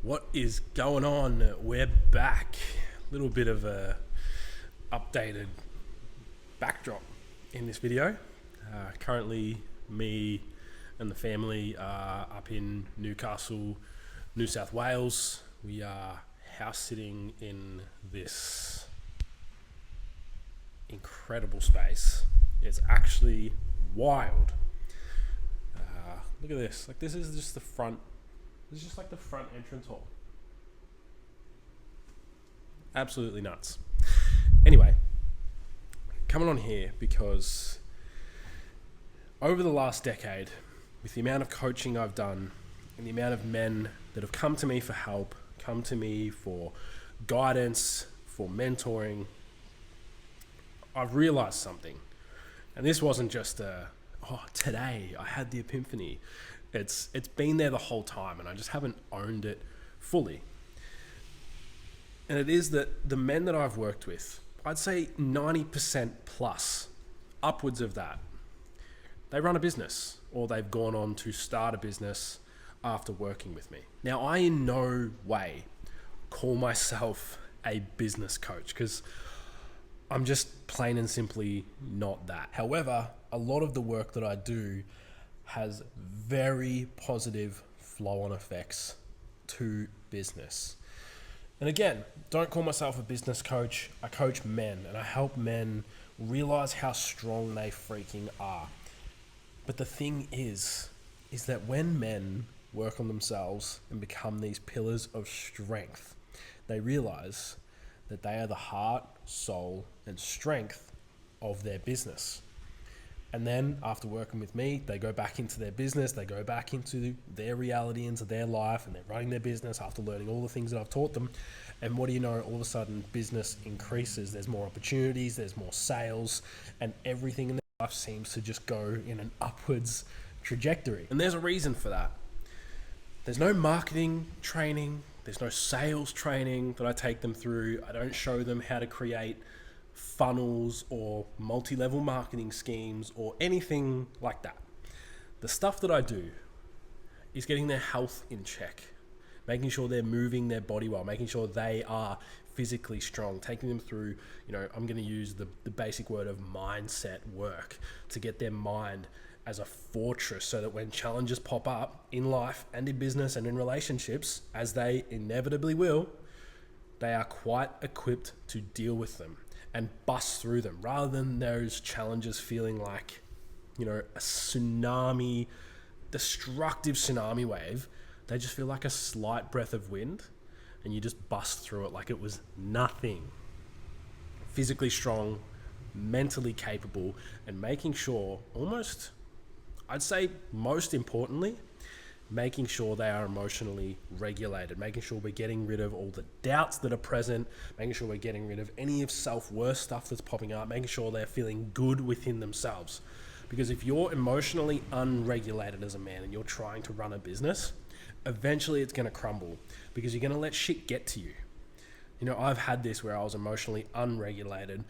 What is going on? We're back. A little bit of a updated backdrop in this video. Currently, me and the family are up in Newcastle, New South Wales. We are house sitting in this incredible space. It's actually wild. Look at this. Like, this is just the front. This is just like the front entrance hall. Absolutely nuts. Anyway, coming on here because over the last decade, with the amount of coaching I've done and the amount of men that have come to me for help, come to me for guidance, for mentoring, I've realized something. And this wasn't just today I had the epiphany. It's been there the whole time and I just haven't owned it fully. And it is that the men that I've worked with, I'd say 90% plus, upwards of that, they run a business or they've gone on to start a business after working with me. Now, I in no way call myself a business coach because I'm just plain and simply not that. However, a lot of the work that I do has very positive flow-on effects to business. And again, don't call myself a business coach. I coach men and I help men realize how strong they freaking are. But the thing is that when men work on themselves and become these pillars of strength, they realize that they are the heart, soul, and strength of their business. And then after working with me, they go back into their business, they go back into their reality, into their life, and they're running their business after learning all the things that I've taught them. And what do you know? All of a sudden, business increases. There's more opportunities, there's more sales, and everything in their life seems to just go in an upwards trajectory. And there's a reason for that. There's no marketing training, there's no sales training that I take them through. I don't show them how to create funnels or multi-level marketing schemes or anything like that. The stuff that I do is getting their health in check, making sure they're moving their body well, making sure they are physically strong, taking them through, I'm going to use the basic word of mindset work to get their mind as a fortress so that when challenges pop up in life and in business and in relationships, as they inevitably will, they are quite equipped to deal with them and bust through them, rather than those challenges feeling like, a tsunami, destructive tsunami wave. They just feel like a slight breath of wind and you just bust through it like it was nothing. Physically strong, mentally capable, and making sure I'd say most importantly, making sure they are emotionally regulated, making sure we're getting rid of all the doubts that are present, making sure we're getting rid of any of self-worth stuff that's popping up, making sure they're feeling good within themselves. Because if you're emotionally unregulated as a man and you're trying to run a business, eventually it's going to crumble because you're going to let shit get to you. I've had this where I was emotionally unregulated,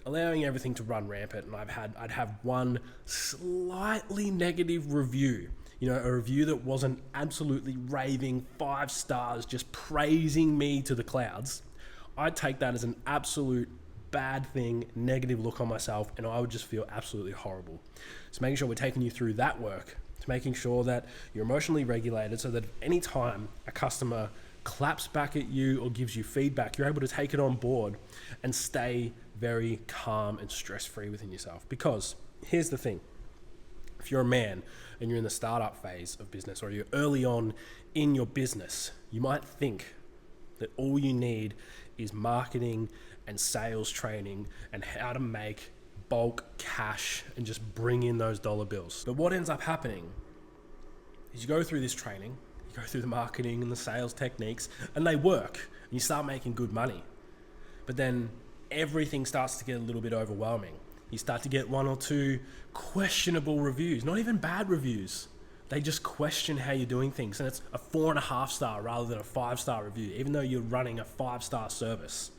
allowing everything to run rampant, and I'd have one slightly negative review, a review that wasn't absolutely raving 5 stars, just praising me to the clouds. I'd take that as an absolute bad thing, negative look on myself, and I would just feel absolutely horrible. So making sure we're taking you through that work, to making sure that you're emotionally regulated so that any time a customer claps back at you or gives you feedback, you're able to take it on board and stay very calm and stress-free within yourself. Because here's the thing. If you're a man and you're in the startup phase of business or you're early on in your business, you might think that all you need is marketing and sales training and how to make bulk cash and just bring in those dollar bills. But what ends up happening is you go through this training, you go through the marketing and the sales techniques, and they work, and you start making good money. But then everything starts to get a little bit overwhelming. You start to get 1 or 2 questionable reviews, not even bad reviews. They just question how you're doing things, and it's a 4.5 star rather than a 5-star review, even though you're running a 5-star service.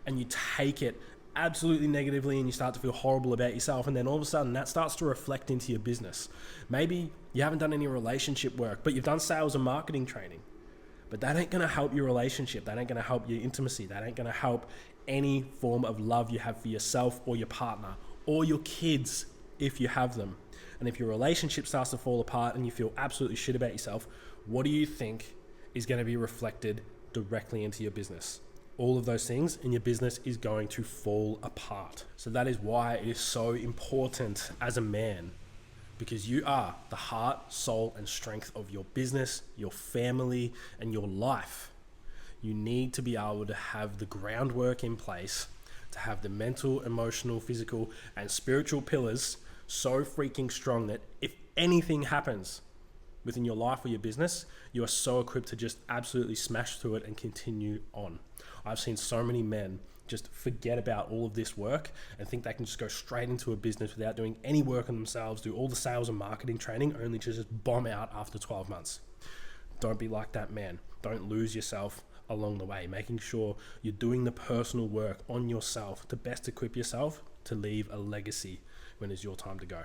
And you take it absolutely negatively and you start to feel horrible about yourself, and then all of a sudden that starts to reflect into your business. Maybe you haven't done any relationship work, but you've done sales and marketing training. But that ain't going to help your relationship. That ain't going to help your intimacy. That ain't going to help any form of love you have for yourself or your partner or your kids if you have them. And if your relationship starts to fall apart and you feel absolutely shit about yourself, what do you think is going to be reflected directly into your business? All of those things, and your business is going to fall apart. So that is why it is so important as a man, because you are the heart, soul, and strength of your business, your family, and your life. You need to be able to have the groundwork in place to have the mental, emotional, physical, and spiritual pillars so freaking strong that if anything happens within your life or your business, you are so equipped to just absolutely smash through it and continue on. I've seen so many men just forget about all of this work and think they can just go straight into a business without doing any work on themselves, do all the sales and marketing training, only to just bomb out after 12 months. Don't be like that, man. Don't lose yourself along the way, making sure you're doing the personal work on yourself to best equip yourself to leave a legacy when it's your time to go.